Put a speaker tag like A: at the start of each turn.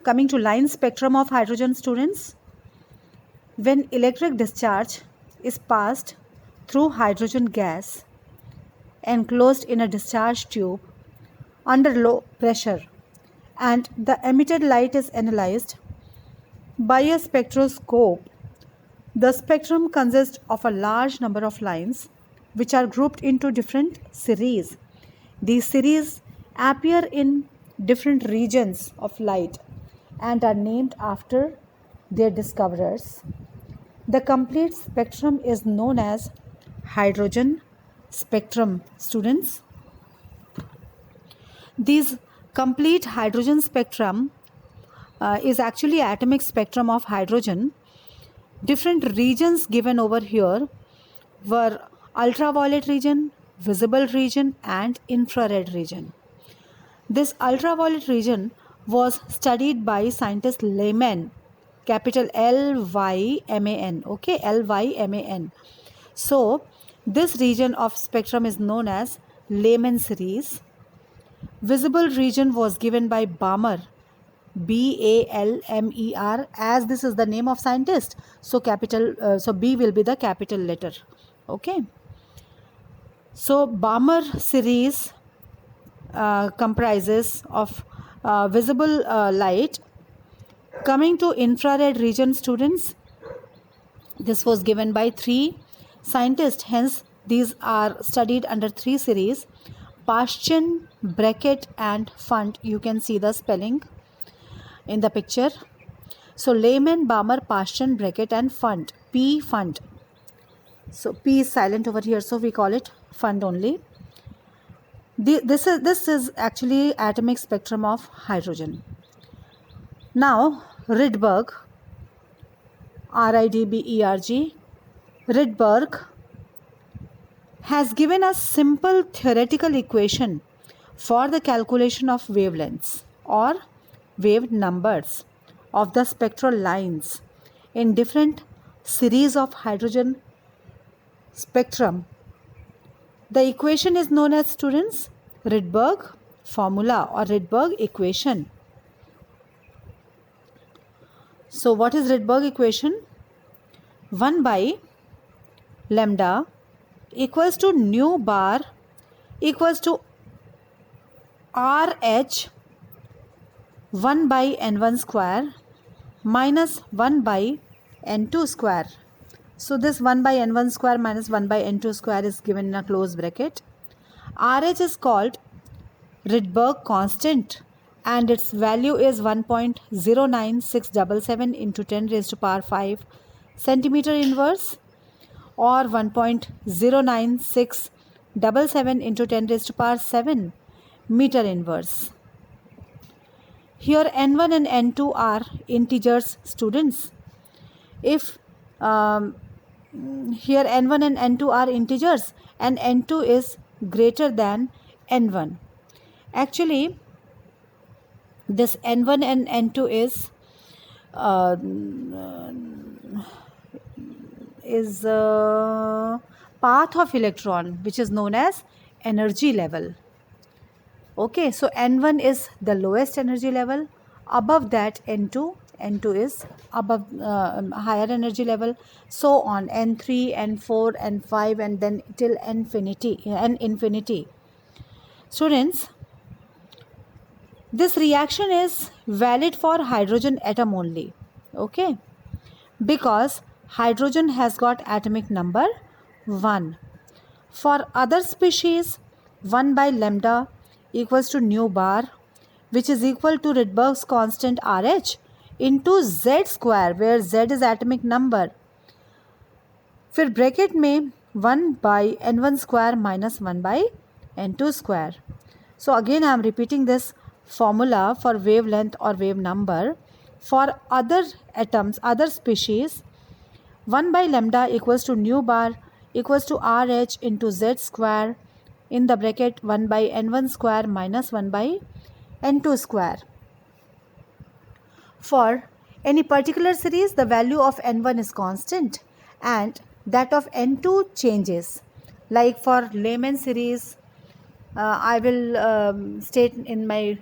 A: coming to line spectrum of hydrogen, students. When electric discharge is passed through hydrogen gas enclosed in a discharge tube under low pressure and the emitted light is analyzed by a spectroscope, the spectrum consists of a large number of lines which are grouped into different series. These series appear in different regions of light and are named after their discoverers. The complete spectrum is known as hydrogen spectrum, students. These complete hydrogen spectrum is actually atomic spectrum of hydrogen. Different regions given over here were ultraviolet region, visible region and infrared region. This ultraviolet region was studied by scientist Lyman, capital Lyman, okay, Lyman. So this region of spectrum is known as Lyman series. Visible region was given by Balmer, Balmer, as this is the name of scientist, so so B will be the capital letter, okay. So Balmer series comprises of visible light. Coming to infrared region, students, this was given by 3 scientists, hence these are studied under 3 series: Paschen, Brackett and Pfund. You can see the spelling in the picture. So Lyman, Balmer, Paschen, Brackett and Pfund. P Pfund. So P is silent over here, so we call it Pfund only. This is actually atomic spectrum of hydrogen. Now Rydberg, Rydberg, Rydberg has given us simple theoretical equation for the calculation of wavelengths or wave numbers of the spectral lines in different series of hydrogen spectrum. The equation is known as, students, Rydberg formula or Rydberg equation. So what is Rydberg equation? 1 by lambda equals to nu bar equals to RH 1 by n1 square minus 1 by n2 square. So this 1 by n1 square minus 1 by n2 square is given in a close bracket. RH is called Rydberg constant and its value is 1.09677 into 10 raised to power 5 centimeter inverse or 1.09677 into 10 raised to power 7 meter inverse. Here n1 and n2 are integers, students. If here n1 and n2 are integers and n2 is greater than n1. Actually, this n1 and n2 is path of electron, which is known as energy level. Okay, so n1 is the lowest energy level. Above that n2 is above higher energy level, so on, n3, n4, n5 and then till infinity. Students, this reaction is valid for hydrogen atom only, okay, because hydrogen has got atomic number 1. For other species, 1 by lambda equals to nu bar, which is equal to Rydberg's constant RH into Z square, where Z is atomic number. फिर bracket में 1 by n1 square minus 1 by n2 square. So again I am repeating this formula for wavelength or wave number. For other atoms, other species, 1 by lambda equals to nu bar equals to RH into Z square in the bracket 1 by n1 square minus 1 by n2 square. For any particular series, the value of n1 is constant and that of n2 changes. Like for Lyman series, I will state in my